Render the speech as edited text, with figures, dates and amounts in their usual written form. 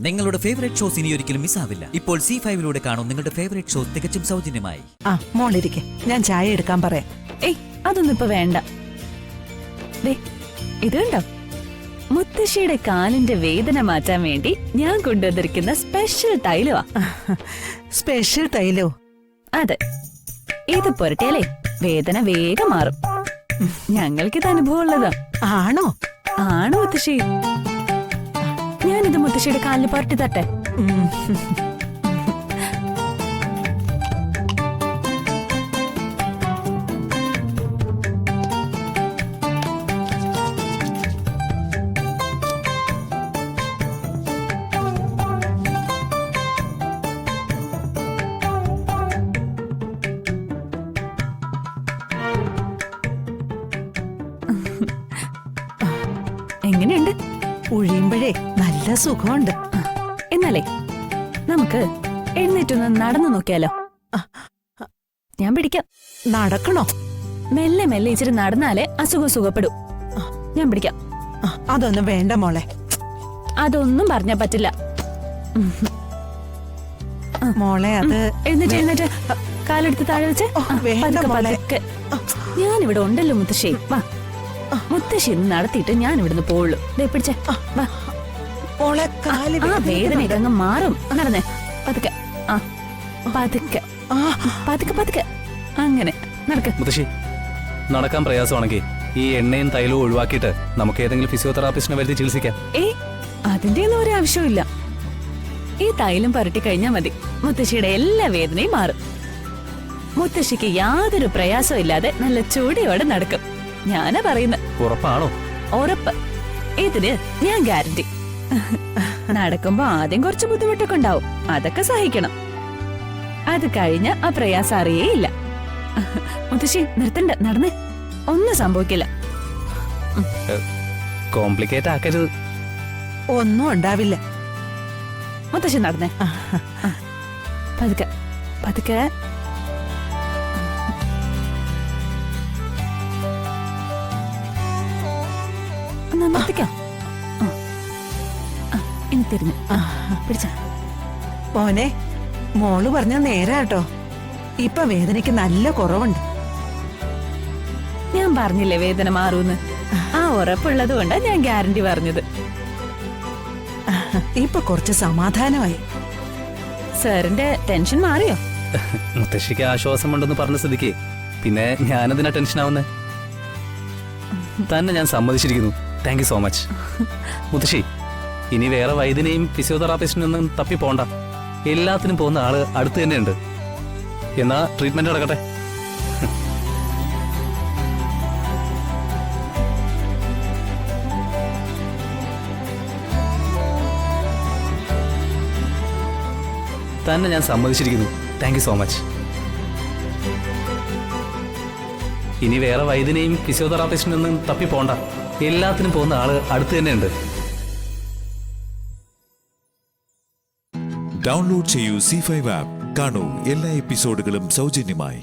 നിങ്ങളുടെ favourite shows ഇനി ഒരിക്കലും മിസ്സാവില്ല. ഇപ്പോൾ C5 കാണും നിങ്ങളുടെ ഫേവറേറ്റ് ഷോസ് തികച്ചും സൗജന്യമായി. മോളിരിക്കെ, ഞാൻ ചായ എടുക്കാൻ പറയാം. ഏയ്, അതൊന്നും ഇപ്പൊ വേണ്ട. ഇത് കണ്ടോ, മുത്തശ്ശിയുടെ കാലിന്റെ വേദന മാറ്റാൻ വേണ്ടി ഞാൻ കൊണ്ടുവന്നിരിക്കുന്ന സ്പെഷ്യൽ തൈലവാ. സ്പെഷ്യൽ തൈലോ? അതെ, ഇത് പുരട്ടിയാലേ വേദന വേഗം മാറും. ഞങ്ങൾക്കിത് അനുഭവം ഉള്ളതാ. ആണോ? ആണോ മുത്തശ്ശി? ഞാനിത് മുത്തശ്ശിയുടെ കാലിന് പുരട്ടി തട്ടെ? എങ്ങനെയുണ്ട്? ഒഴിയുമ്പോഴേ നല്ല സുഖമുണ്ട്. എന്നാലേ നമുക്ക് എഴുന്നേറ്റൊന്ന് നടന്നു നോക്കിയാലോ? ഞാൻ പിടിക്കാം. നടക്കണോ? മെല്ലെ മെല്ലെ ഇച്ചിരി നടന്നാലേ അസുഖം സുഖപ്പെടൂ. ഞാൻ പിടിക്കാം. അതൊന്നും വേണ്ട മോളെ. അതൊന്നും പറഞ്ഞാ പറ്റില്ല മോളെ. അത് എഴുന്നേറ്റ് കാലെടുത്ത് താഴെ വെച്ച് പതുക്കെ. ഞാനിവിടെ ഉണ്ടല്ലോ മുത്തശ്ശി. വാ, മുത്തശ്ശി ഇന്ന് നടത്തിയിട്ട് ഞാൻ ഇവിടുന്ന് പോവുള്ളൂ. പിടിച്ചേ, വാ. വേദനയൊക്കെ അങ്ങ് മാറും. നടന്നേ, പതുക്കെ. പതുക്കെ പതുക്കെ പതുക്കെ അങ്ങനെ നടക്ക. മുത്തശ്ശി, നടക്കാൻ പ്രയാസമാണെങ്കിൽ ഈ എണ്ണയും തൈലവും ഒഴിവാക്കിയിട്ട് നമുക്ക് ഏതെങ്കിലും ഫിസിയോതെറാപ്പിസ്റ്റിനെ വരുത്തി ചികിത്സിക്കാം. അതിന്റെ ഒന്നും ഒരു ആവശ്യമില്ല. ഈ തൈലം പുരട്ടി കഴിഞ്ഞാൽ മതി, മുത്തശ്ശിയുടെ എല്ലാ വേദനയും മാറും. മുത്തശ്ശിക്ക് യാതൊരു പ്രയാസവും ഇല്ലാതെ നല്ല ചൂടിയോടെ നടക്കും. ഞാനാ പറയുന്നത്. ഉറപ്പാണോ? ഉറപ്പ്. ഇതിന് ഞാൻ ഗ്യാരണ്ടി. നടക്കുമ്പോ ആദ്യം കുറച്ച് ബുദ്ധിമുട്ടൊക്കെ ഉണ്ടാവും, അതൊക്കെ സഹിക്കണം. അത് കഴിഞ്ഞ ആ പ്രയാസം അറിയേയില്ല. മുത്തശ്ശി നിർത്തണ്ട, നടന്നേ, ഒന്നും സംഭവിക്കില്ല. കോംപ്ലിക്കേറ്റ് ആക്കരുത്. ഒന്നും ഉണ്ടാവില്ല. മുത്തശ്ശി നടന്നേ, പതുക്കെ പതുക്കെ. നിർത്തിക്കാം. ഇനി തിരിഞ്ഞു പിടിച്ച. മോനെ, മോള് പറഞ്ഞ നേരാട്ടോ. ഇപ്പൊ വേദനയ്ക്ക് നല്ല കുറവുണ്ട്. ഞാൻ പറഞ്ഞില്ലേ വേദന മാറൂന്ന്. ആ ഉറപ്പുള്ളത് കൊണ്ടാ ഞാൻ ഗ്യാരണ്ടി പറഞ്ഞത്. ഇപ്പൊ കുറച്ച് സമാധാനമായി. സാറിന്റെ ടെൻഷൻ മാറിയോ? മുത്തശ്ശിക്ക് ആശ്വാസമുണ്ടെന്ന് പറഞ്ഞ സ്ഥിതിക്ക് പിന്നെ ഞാനതിനാ ടെൻഷൻ ആവുന്നേ. തന്നെ ഞാൻ സമ്മതിച്ചിരിക്കുന്നു. Thank you so much. മുത്തശ്ശി, ഇനി വേറെ വൈദ്യനെയും ഫിസിയോതെറാപ്പിസ്റ്റിനൊന്നും തപ്പി പോണ്ട. എല്ലാത്തിനും പോകുന്ന ആള് അടുത്ത് തന്നെ ഉണ്ട്. എന്നാ ട്രീറ്റ്മെന്റ് നടക്കട്ടെ. തന്നെ ഞാൻ സമ്മതിച്ചിരിക്കുന്നു. Thank you so much. ഇനി വേറെ വൈദ്യനെയും ഫിസിയോതെറാപ്പിസ്റ്റിനൊന്നും തപ്പി പോണ്ട. എല്ലാത്തിനും പോകുന്ന ആള് അടുത്ത് തന്നെ ഉണ്ട്. ഡൗൺലോഡ് ചെയ്യൂ C5 ആപ്പ്. കാണൂ എല്ലാ എപ്പിസോഡുകളും സൗജന്യമായി.